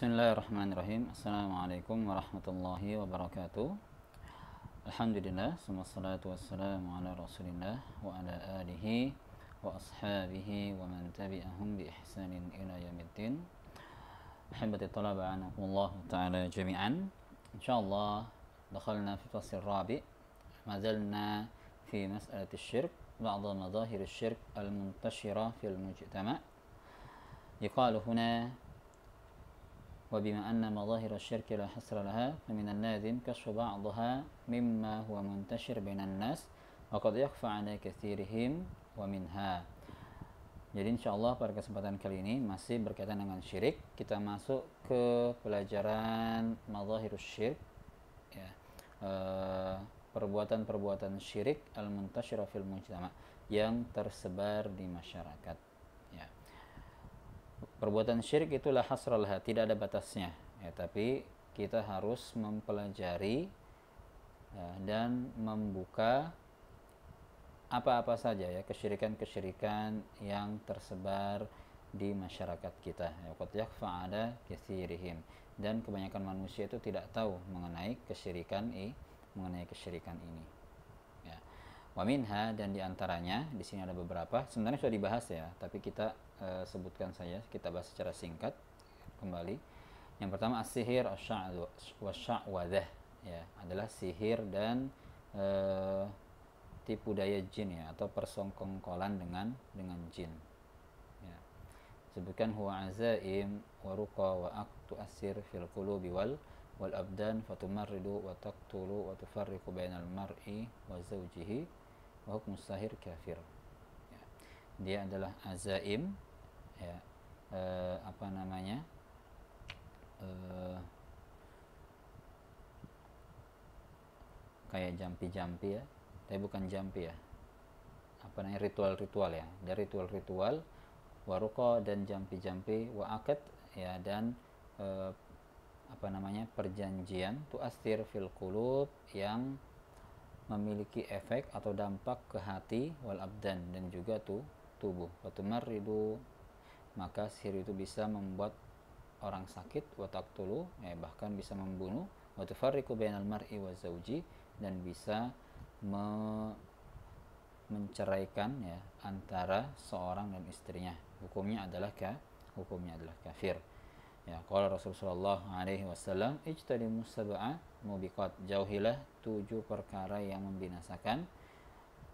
Bismillahirrahmanirrahim. Assalamualaikum warahmatullahi wabarakatuh. Alhamdulillah, wassalatu wassalamu ala rasulillah wa ala alihi wa ashabihi wa man tabi'ahum bi ihsanin ila yaumiddin. Ahibati talaba anakumullah ta'ala jami'an. Insyaallah dakhalna fi fasl rabi'. Ma zalna fi mas'alati syirk, ba'd madahir syirk al-muntashira fil mujtama'. Yuqalu huna وبما أن مظاهر الشرك لا حصر لها فمن اللازم كشف بعضها مما هو منتشر بين الناس وقد يخفى على كثيرهم ومنها. Jadi insyaallah pada kesempatan kali ini masih berkaitan dengan syirik. Kita masuk ke pelajaran mazahirus syirk, ya, perbuatan-perbuatan syirik al-muntashira fil mujtama' yang tersebar di masyarakat. Ya. Perbuatan syirik itulah hasralha, tidak ada batasnya, ya, tapi kita harus mempelajari, ya, dan membuka apa-apa saja, ya, kesyirikan-kesyirikan yang tersebar di masyarakat kita. Qad yakhfa ala katsirihim, dan kebanyakan manusia itu tidak tahu mengenai kesyirikan ini. Ya. Wa minha, dan diantaranya di sini ada beberapa. Sebenarnya sudah dibahas, ya, tapi kita sebutkan saja, kita bahas secara singkat kembali. Yang pertama as-sihir wasya'wadah, ya, adalah sihir dan tipu daya jin, ya, atau persongkongkolan dengan jin. Ya. Sebutkan huwa azaim wa ruqa wa aqtu asir fil qulubi wal abdan fatumarridu wa taqtulu wa tufarriqu bainal mar'i wa zawjihi wa hukmu sahir kafir. Ya. Dia adalah azaim, ya, kayak jampi-jampi, ya, tapi bukan jampi, ya, ritual-ritual, ya, dari ritual-ritual, waruqa, dan jampi-jampi, wa akad, ya, dan perjanjian, tu'astir fil qulub, yang memiliki efek atau dampak ke hati, wal abdan, dan juga tubuh. Fatumarridu, maka sihir itu bisa membuat orang sakit, wa taqtulu, ya, bahkan bisa membunuh, wa tufarriqu bainal mar'i wa zawji, dan bisa menceraikan, ya, antara seorang dan istrinya. Hukumnya adalah kafir. Ya, qala Rasulullah alaihi wasallam, ijtanibu sab'a mubiqat, jauhilah 7 perkara yang membinasakan.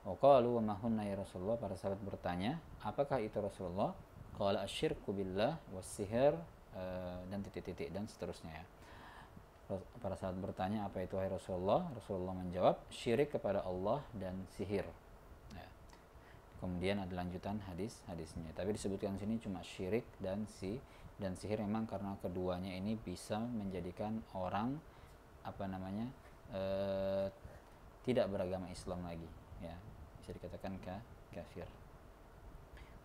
Wa qalu wa ma hunna ya Rasulullah, para sahabat bertanya, apakah itu Rasulullah? Qala asyirku billah was-sihr, dan titik-titik dan seterusnya, ya. Para sahabat bertanya, apa itu hai Rasulullah? Rasulullah menjawab, syirik kepada Allah dan sihir. Ya. Kemudian ada lanjutan hadisnya, tapi disebutkan sini cuma syirik dan sihir, memang karena keduanya ini bisa menjadikan orang tidak beragama Islam lagi, ya, bisa dikatakan kafir.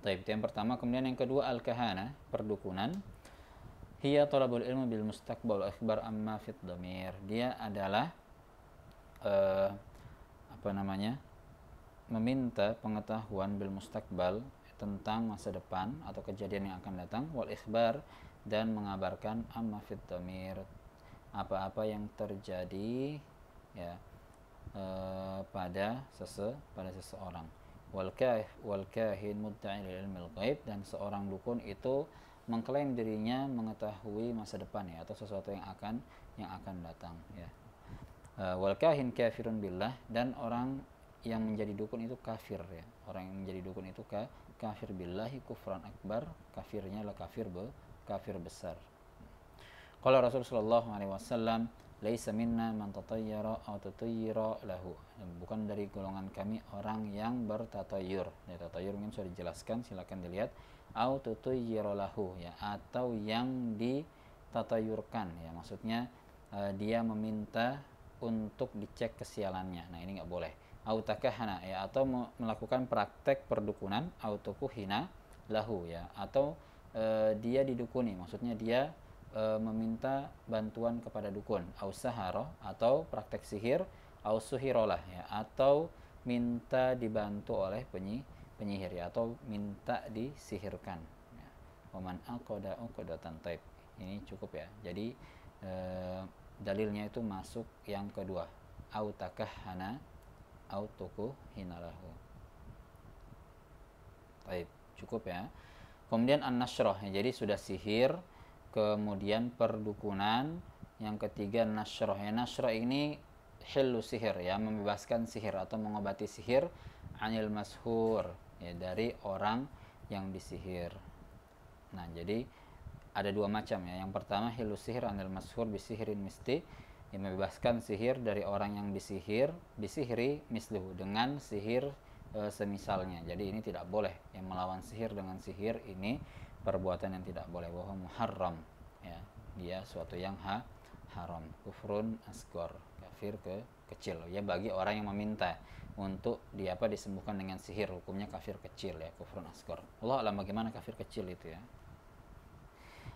Baik, itu yang pertama. Kemudian yang kedua al-kahana, perdukunan. Hiya talabul ilmu bil mustaqbal akhbar amma fit dhamir. Dia adalah meminta pengetahuan bil mustaqbal, tentang masa depan atau kejadian yang akan datang, wal ikhbar, dan mengabarkan amma fit dhamir, apa-apa yang terjadi, ya, pada seseorang. Wal kahin mudda'i lil ilmil ghaib, dan seorang dukun itu mengklaim dirinya mengetahui masa depan, ya, atau sesuatu yang akan datang, ya. Wal kahin kafirun billah, dan orang yang menjadi dukun itu kafir, ya. Orang yang menjadi dukun itu kafir billahi kufran akbar, kafirnya adalah kafir besar. Qala Rasulullah sallallahu alaihi wasallam, laisa minna man tatayyara aw tatayyara lahu. Bukan dari golongan kami orang yang bertatayyur. Ya, tatayyur mungkin sudah dijelaskan, silakan dilihat. Aw tatayyara lahu, ya, atau yang ditatayyurkan, ya, maksudnya dia meminta untuk dicek kesialannya. Nah, ini enggak boleh. Aw takahana, ya, atau melakukan praktek perdukunan, aw tukuhina lahu, ya, atau dia didukuni, maksudnya dia meminta bantuan kepada dukun, au sahara, atau praktek sihir, au suhirolah, ya, atau minta dibantu oleh penyihir, ya, atau minta disihirkan, ya. Waman aqada uqdatan taib, ini cukup ya. Jadi dalilnya itu masuk yang kedua, au takahhana au tukuhinalahu. Baik, cukup ya. Kemudian an-nasyrah, ya, jadi sudah sihir, kemudian perdukunan, yang ketiga nasyrah. Ya, nasyrah ini hillu sihir, ya, membebaskan sihir atau mengobati sihir, anil mashur, ya, dari orang yang disihir. Nah, jadi ada dua macam ya. Yang pertama hillu sihir anil mashur bisihirin misti, yang membebaskan sihir dari orang yang disihiri misluhu, dengan sihir semisalnya. Jadi ini tidak boleh, yang melawan sihir dengan sihir ini perbuatan yang tidak boleh, bahwa muharram, ya, dia suatu yang haram, kufrun asgor, kafir kecil, ya, bagi orang yang meminta untuk disembuhkan dengan sihir, hukumnya kafir kecil, ya, kufrun asgor. Allah alam bagaimana kafir kecil itu ya.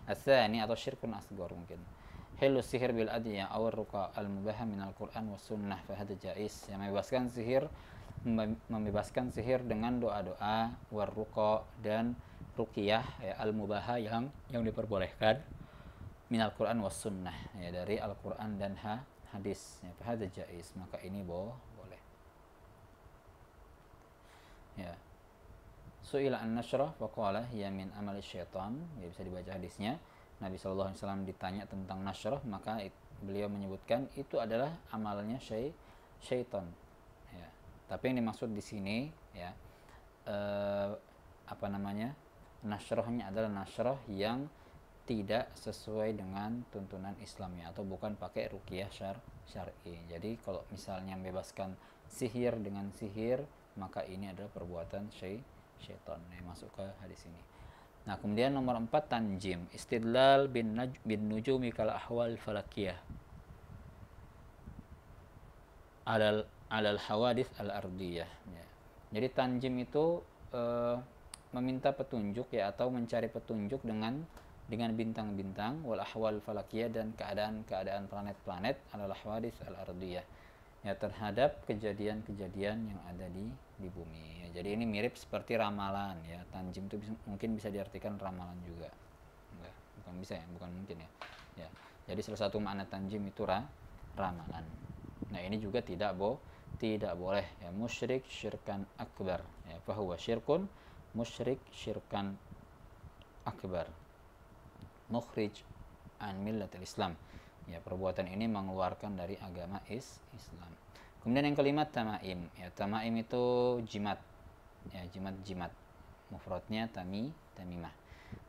Ats-tsani atau syirkun asgor mungkin. Hilu sihir bil adiyah aw ruqa al mubaha min al Qur'an was sunnah fa hada jaiz, yang membebaskan sihir dengan doa-doa, warruqa dan ruqyah, ya, al mubaha yang diperbolehkan, minal Quran was sunnah, ya, dari Al-Quran dan hadis, ya, fa hada jaiz, maka ini boleh. Ya. Su'ila an-nasyrah wa qala hiya min amali syaitan, ya, bisa dibaca hadisnya. Nabi sallallahu alaihi wasallam ditanya tentang nasyrah, maka beliau menyebutkan itu adalah amalnya syaitan. Ya. Tapi yang dimaksud di sini, ya, nasyrahnya adalah nasyrah yang tidak sesuai dengan tuntunan Islamnya, atau bukan pakai ruqyah syar'i. Jadi kalau misalnya membebaskan sihir dengan sihir, maka ini adalah perbuatan syaitan, yang masuk ke hadis ini. Nah, kemudian nomor 4 tanjim, istidlal bin nujumi kal ahwal falakiyah alal hawadith al ardiyah, ya. Jadi tanjim itu meminta petunjuk, ya, atau mencari petunjuk dengan bintang-bintang, wal ahwal falakiyah, dan keadaan planet-planet, alal hawadith al ardiyah, ya, terhadap kejadian-kejadian yang ada di bumi, ya. Jadi ini mirip seperti ramalan, ya. Tanjim itu mungkin bisa diartikan ramalan juga. Enggak, bukan bisa ya, bukan mungkin ya. Ya. Jadi salah satu makna tanjim itu ramalan. Nah, ini juga tidak boleh, ya, musyrik syirkan akbar, ya, fahuwa syirkun musyrik syirkan akbar mukhrij an millatil Islam, ya, perbuatan ini mengeluarkan dari agama Islam. Kemudian yang kelima tamaim, ya, tamaim itu jimat, ya, jimat mufradnya tamimah.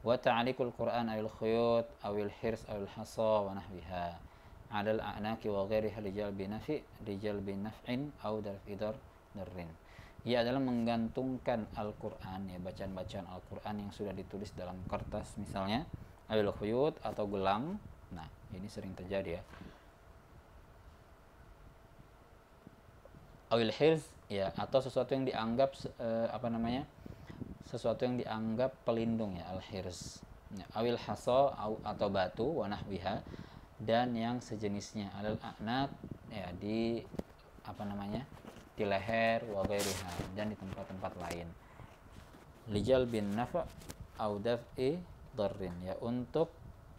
Wa ta'liqul Qur'an awil khuyut awil hirs awil hasa wa nahwiha adal a'naki wa ghairiha rijal binaf'in aw darrin. Ia adalah menggantungkan Al-Qur'an, ya, bacaan-bacaan Al-Qur'an yang sudah ditulis dalam kertas misalnya, awil khuyut atau gelang. Nah, ini sering terjadi, ya. Awil hirs, ya, atau sesuatu yang dianggap sesuatu yang dianggap pelindung, ya, al hirs, ya. Awil hasa atau batu, wa nahwiha, dan yang sejenisnya, alal a'naq, ya, di di leher, wa ghairiha, dan di tempat-tempat lain, lijal bin nafa' au daf'i darrin, ya, untuk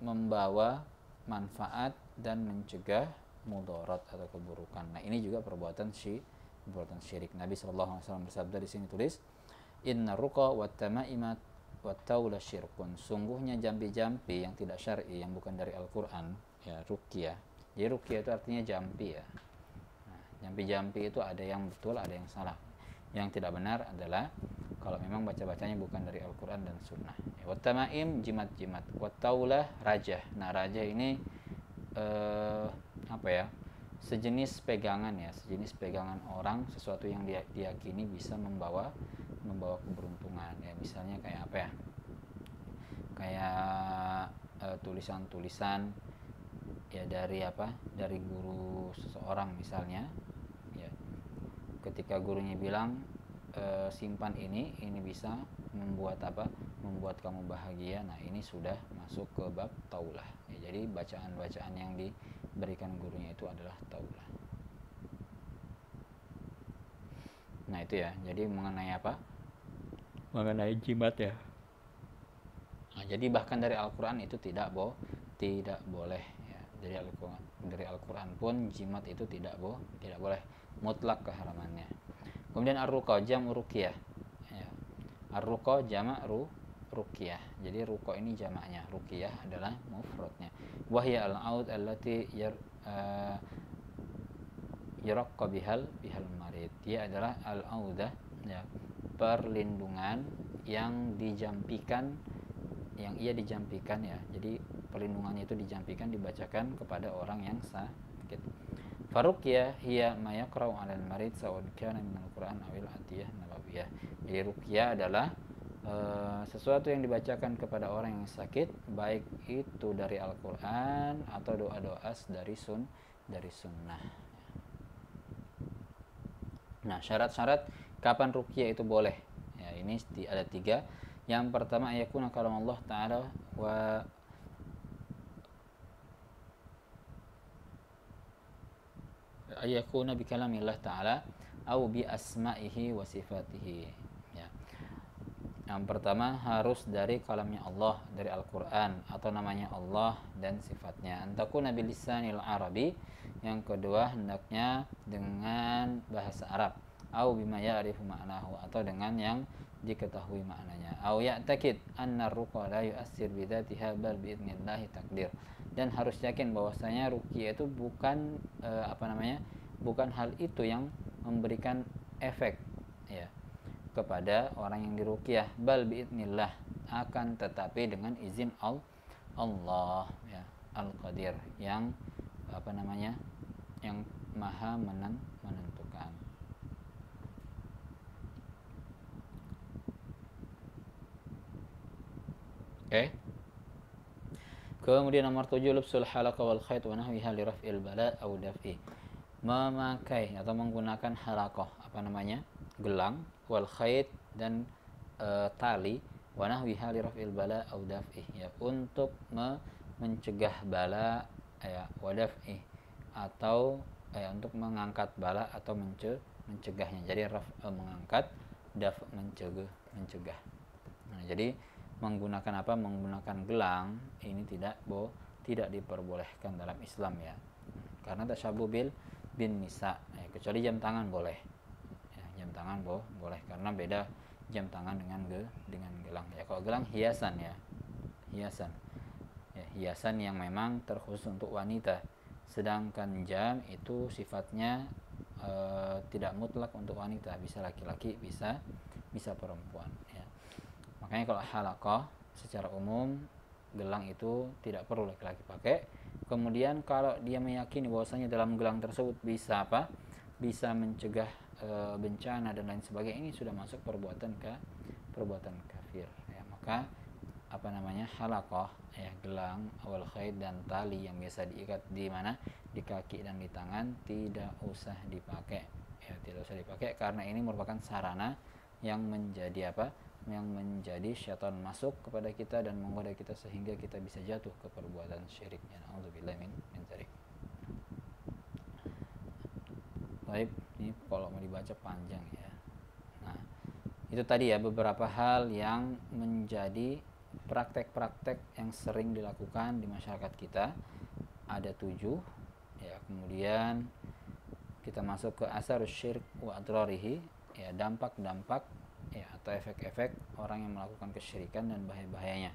membawa manfaat dan mencegah mudarat atau keburukan. Nah, ini juga perbuatan syirik. Nabi SAW bersabda di sini tulis, inna ruqa wat tamaimat wat taula syirkun. Sungguhnya jampi-jampi yang tidak syar'i, yang bukan dari Al-Qur'an, ya, ruqyah. Jadi ruqyah itu artinya jampi, ya. Nah, jampi-jampi itu ada yang betul, ada yang salah. Yang tidak benar adalah kalau memang baca-bacanya bukan dari Al-Quran dan Sunnah. Wat tamaim jimat-jimat, wat taulah rajah. Nah, rajah ini sejenis pegangan, ya, sejenis pegangan orang, sesuatu yang dia diyakini bisa membawa keberuntungan, ya. Misalnya kayak apa ya? Kayak tulisan-tulisan, ya, dari guru seseorang misalnya, ya. Ketika gurunya bilang simpan ini bisa membuat kamu bahagia. Nah, ini sudah masuk ke bab taulah, ya. Jadi bacaan-bacaan yang diberikan gurunya itu adalah taulah. Nah, itu, ya. Jadi mengenai jimat, ya. Nah, jadi bahkan dari Al-Quran itu tidak tidak boleh ya. Dari Al-Quran pun jimat itu tidak boleh, mutlak keharamannya. Kemudian ar-ruqa jam ruqyah ya. Ar-ruqa jamak ruqyah. Jadi ruqa ini jamaknya, ruqyah adalah mufradnya. Wahya al-aud allati yuraqqa bihal marid. Dia adalah al-audah ya, perlindungan yang dijampikan, yang ia dijampikan ya. Jadi perlindungannya itu dijampikan, dibacakan kepada orang yang sakit. Faruqyah hiya ma yaqra'u 'alal marid sawa'un kana minal Qur'an awil atiyah nabawiyah. Jadi ruqyah adalah sesuatu yang dibacakan kepada orang yang sakit, baik itu dari Al-Qur'an atau doa-doa dari sunnah. Nah, syarat-syarat kapan ruqyah itu boleh? Ya, ini ada 3. Yang pertama ayakuna kalam Allah Ta'ala wa ayakuna bi kalamillah Ta'ala au bi asma'ihi wa sifatihi. Ya. Yang pertama harus dari kalamnya Allah, dari Al-Qur'an atau namanya Allah dan sifatnya. Antakuna bil lisanil arabi. Yang kedua hendaknya dengan bahasa Arab. Au bima ya'rifu ma'nahu, atau dengan yang diketahui maknanya. Au ya'takid anna ruqa la yu'assir bi dzatiha bal bi idznillah takdir. Dan harus yakin bahwasanya ruqyah itu bukan bukan hal itu yang memberikan efek ya kepada orang yang diruqyah, bal bi idznillah, akan tetapi dengan izin Allah ya, Al-Qadir, yang yang maha menentukan. Oke. Kemudian nomor 7, lubsul halaqah wal khayt wa nahwiha li raf'il bala aw daf'i. Memakai atau menggunakan halaqah, gelang, wal khayt dan tali, wa nahwiha li raf'il bala aw daf'i, ya, untuk mencegah bala ya, wa daf'i, atau untuk mengangkat bala atau mencegahnya. Jadi mengangkat, daf mencegah. Nah, jadi menggunakan menggunakan gelang ini tidak diperbolehkan dalam Islam ya, karena tasyabuh bin nisa ya, kecuali jam tangan boleh ya, jam tangan boleh karena beda jam tangan dengan gelang ya. Kalau gelang hiasan yang memang terkhusus untuk wanita, sedangkan jam itu sifatnya tidak mutlak untuk wanita, bisa laki-laki bisa perempuan ya. Makanya kalau halaqah secara umum, gelang itu tidak perlu laki-laki pakai. Kemudian kalau dia meyakini bahwasanya dalam gelang tersebut bisa mencegah bencana dan lain sebagainya, ini sudah masuk perbuatan kafir ya. Maka halaqah ya, gelang, awal khayt dan tali yang biasa diikat di kaki dan di tangan, tidak usah dipakai ya, karena ini merupakan sarana yang menjadi syaitan masuk kepada kita dan menggoda kita sehingga kita bisa jatuh ke perbuatan syirik. Na'udzubillah min dzalik. Baik, ini kalau mau dibaca panjang ya. Nah, itu tadi ya beberapa hal yang menjadi praktek-praktek yang sering dilakukan di masyarakat kita. Ada 7 ya. Kemudian kita masuk ke asarus syirk wa adrarihi ya, dampak-dampak ya, atau efek-efek orang yang melakukan kesyirikan dan bahaya-bahayanya.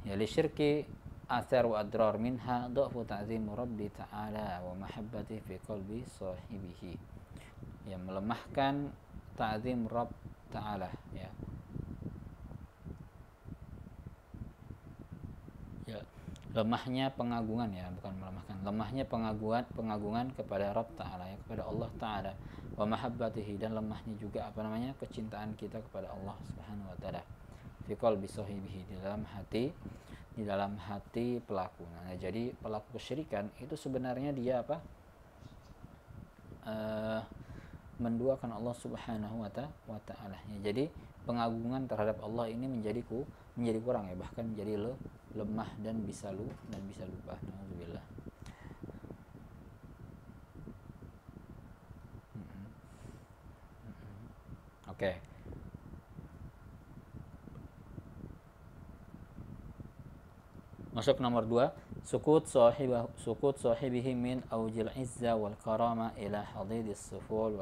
Ya, li syirki athar wa adrar minha dha'fu ta'zim Rabbi ta'ala wa mahabbati fi qalbi sahibihi. Ya, melemahkan ta'zim Rabb ta'ala ya. Ya, lemahnya pengagungan ya, bukan melemahkan, lemahnya pengagungan kepada Rabb ta'ala ya, kepada Allah ta'ala, wa mahabbatihi, dan lemahnya juga kecintaan kita kepada Allah Subhanahu wa taala, fi qalbi sahibihi, di dalam hati pelaku. Nah, jadi pelaku kesyirikan itu sebenarnya dia menduakan Allah Subhanahu wa taala. Ya, jadi pengagungan terhadap Allah ini menjadi kurang ya, bahkan menjadi lemah dan bisa lupa. Alhamdulillah. Oke. Masuk nomor 2, sukut sahibihi min aujil izza wal karama ila hadidis suful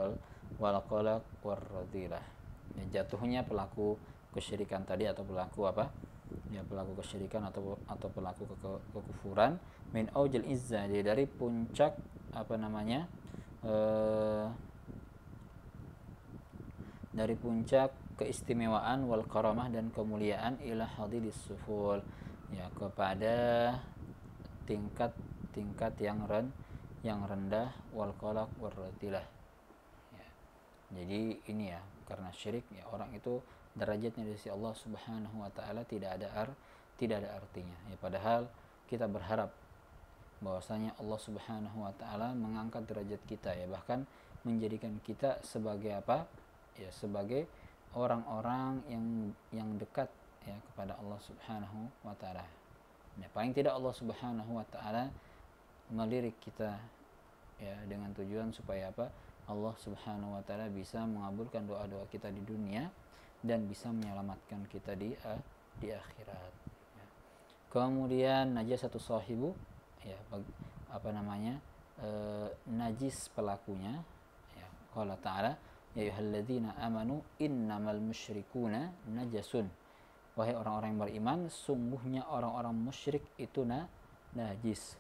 wal qalaq war radilah. Ya, jatuhnya pelaku kesyirikan tadi atau pelaku apa? Ya, pelaku kesyirikan atau pelaku kekufuran min aujil izza, dari puncak apa namanya? Dari puncak keistimewaan wal karamah dan kemuliaan ila hadidis suful, ya, kepada tingkat yang rendah wal qalaq war radilah, ya. Jadi ini ya, karena syirik ya, orang itu derajatnya dari sisi Allah Subhanahu wa taala tidak ada artinya, ya. Padahal kita berharap bahwasanya Allah Subhanahu wa taala mengangkat derajat kita, ya, bahkan menjadikan kita sebagai apa? Ya, sebagai orang-orang yang dekat, ya, kepada Allah Subhanahu wa taala. Ya, paling tidak Allah Subhanahu wa taala melirik kita, ya, dengan tujuan supaya apa? Allah Subhanahu wa taala bisa mengabulkan doa-doa kita di dunia dan bisa menyelamatkan kita di akhirat, ya. Kemudian najasatu sahibu, ya, apa namanya? Najis pelakunya, ya. Qala ta'ala ya ayyuhalladzina amanu innamal musyrikuna najasun, wahai orang-orang yang beriman, sungguhnya orang-orang musyrik itu najis.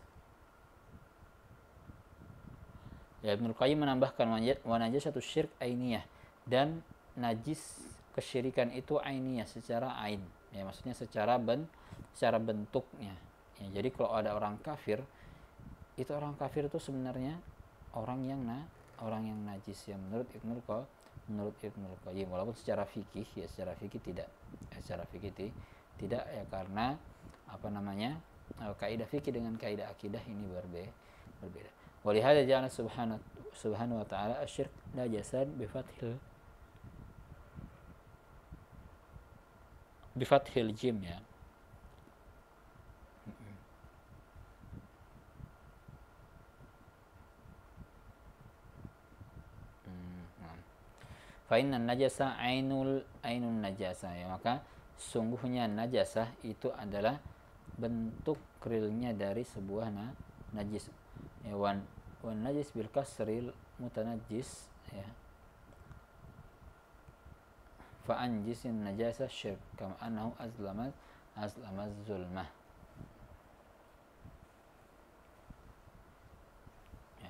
Ya, Ibnu Qayyim menambahkan wa najasatu syirk ainiyah, dan najis kesyirikan itu ainiyah, secara ain, ya, maksudnya secara bentuknya, ya. Jadi kalau ada orang kafir, itu orang kafir itu sebenarnya orang yang najis, ya, menurut Ibnu Qayyim, walaupun secara fikih tidak, ya, karena apa namanya, kaidah fikih dengan kaidah akidah ini berbeda. Walihada ja'ala subhanahu wa ta'ala asyirk najasan bifathil jim, ya. Fa inna najasa ainun najasa, ya, maka sungguhnya najasah itu adalah bentuk realnya dari sebuah najis, ya. Wan najis bil kasril mutanajjis, ya. Fa anjisin najasa syirk kama annahu azlamaz zulmah, ya.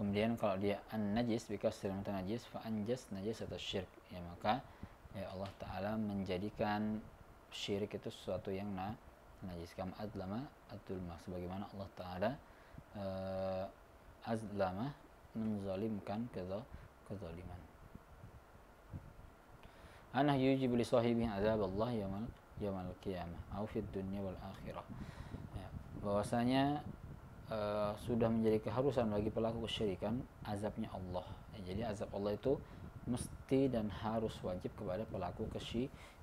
Kemudian kalau dia an-najis bi kasril mutanajjis fa anjas najasat syirk, ya, maka ya Allah taala menjadikan syirik itu sesuatu yang najis, kama azlama adzulma, sebagaimana Allah taala azlama menzalimkan kezaliman. Anah yujibu li sahibihi azab Allah yaumil qiyamah au fid dunya wal akhirah, ya, bahwasanya sudah menjadi keharusan bagi pelaku kesyirikan azabnya Allah, ya. Jadi azab Allah itu mesti dan harus wajib kepada pelaku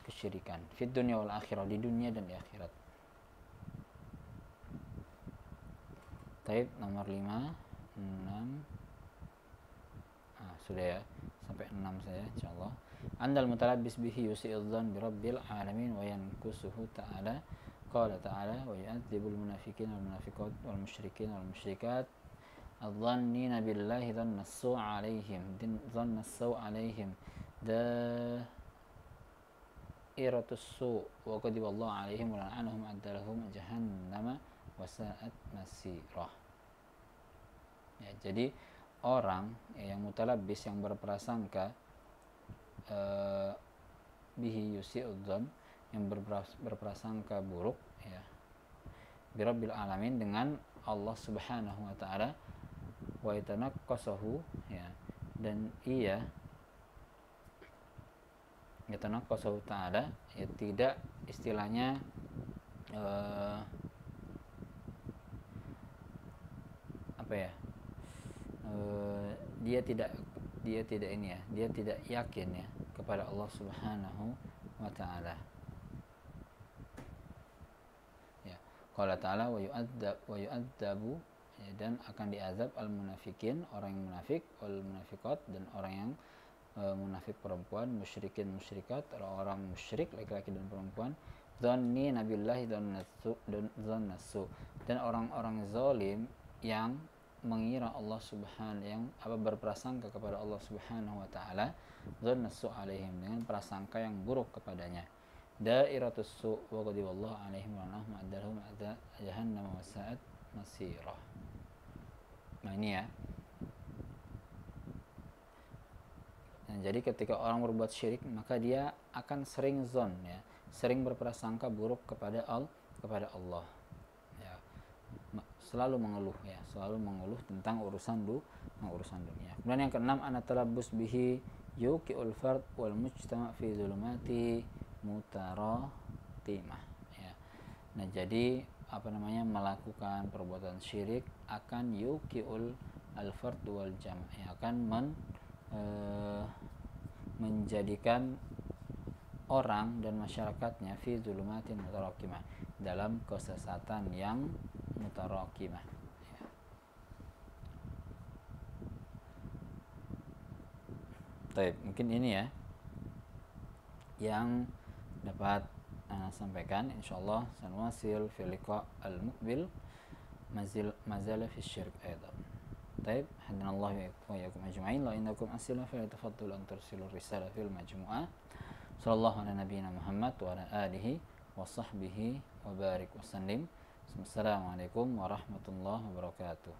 kesyirikan fid dunya wal akhirah, di dunia dan di akhirat. Taib nomor 5, 6, sudah, ya, sampai 6 saja insyaallah. Andal mutalabbis bihi yusi'udzan bi rabbil alamin wa yankusuhu ta'ala. Qala ta'ala wa yu'adzibul munafiqina wal munafiqat wal musyrikin wal musyrikat adh-dhannina billahi dhanna as-su'u 'alaihim da'iratus su' wa ghadiballahu 'alaihim wa la'anahum a'dalahum jahannama wa sa'at masirah, ya. Jadi orang yang mutalabbis, yang berprasangka bihi yusi'udzan, yang berprasangka buruk, ya, birabbil alamin, dengan Allah Subhanahu wa taala, wa yatanaqqasahu, ya, dan ia yatanaqqasahu taala, ya, tidak istilahnya apa ya, dia tidak ini, ya, dia tidak yakin, ya, kepada Allah Subhanahu wa taala, ya. Qala ta'ala wa yu'adzabu, ya, dan akan diazab al munafikin, orang yang munafik, wal munafiqat, dan orang yang munafik perempuan, musyrikin musyrikat, orang musyrik laki-laki dan perempuan, Dzanni nabillahi dzannasu. Dan orang-orang zalim yang mengira Allah Subhanahu yang berprasangka kepada Allah Subhanahu wa taala, dzannasu alaihim, dengan prasangka yang buruk kepadanya. Dairatus su wa ghadiballahu alaihim wa nahum adalhum adza jahannam wa sa'at masira. Nah ini ya. Nah, jadi ketika orang berbuat syirik, maka dia akan sering zon, ya, sering berprasangka buruk kepada Allah, ya, selalu mengeluh, ya, selalu mengeluh tentang urusan dunia. Kemudian yang keenam, anatalabbus bihi yuqiul fard wal mujtama' fi zulumati mutaratimah, ya. Nah, jadi melakukan perbuatan syirik akan yuqiul al-fard wal jama', ya, akan menjadikan orang dan masyarakatnya fi zulumatin mutarakimah, dalam kesesatan yang mutarakimah, ya. Baik, mungkin ini ya yang dapat sampaikan. Insyaallah sanwasil fi liqa al-muqbil mazala fi syirk aidan. طيب حدنا الله وإياكم أجمعين. لو إنكم أسئلة فليتفضلوا أن ترسلوا الرسالة في المجموعة. صلى الله على نبينا محمد وعلى آله وصحبه وبارك وسلم. السلام عليكم ورحمة الله وبركاته.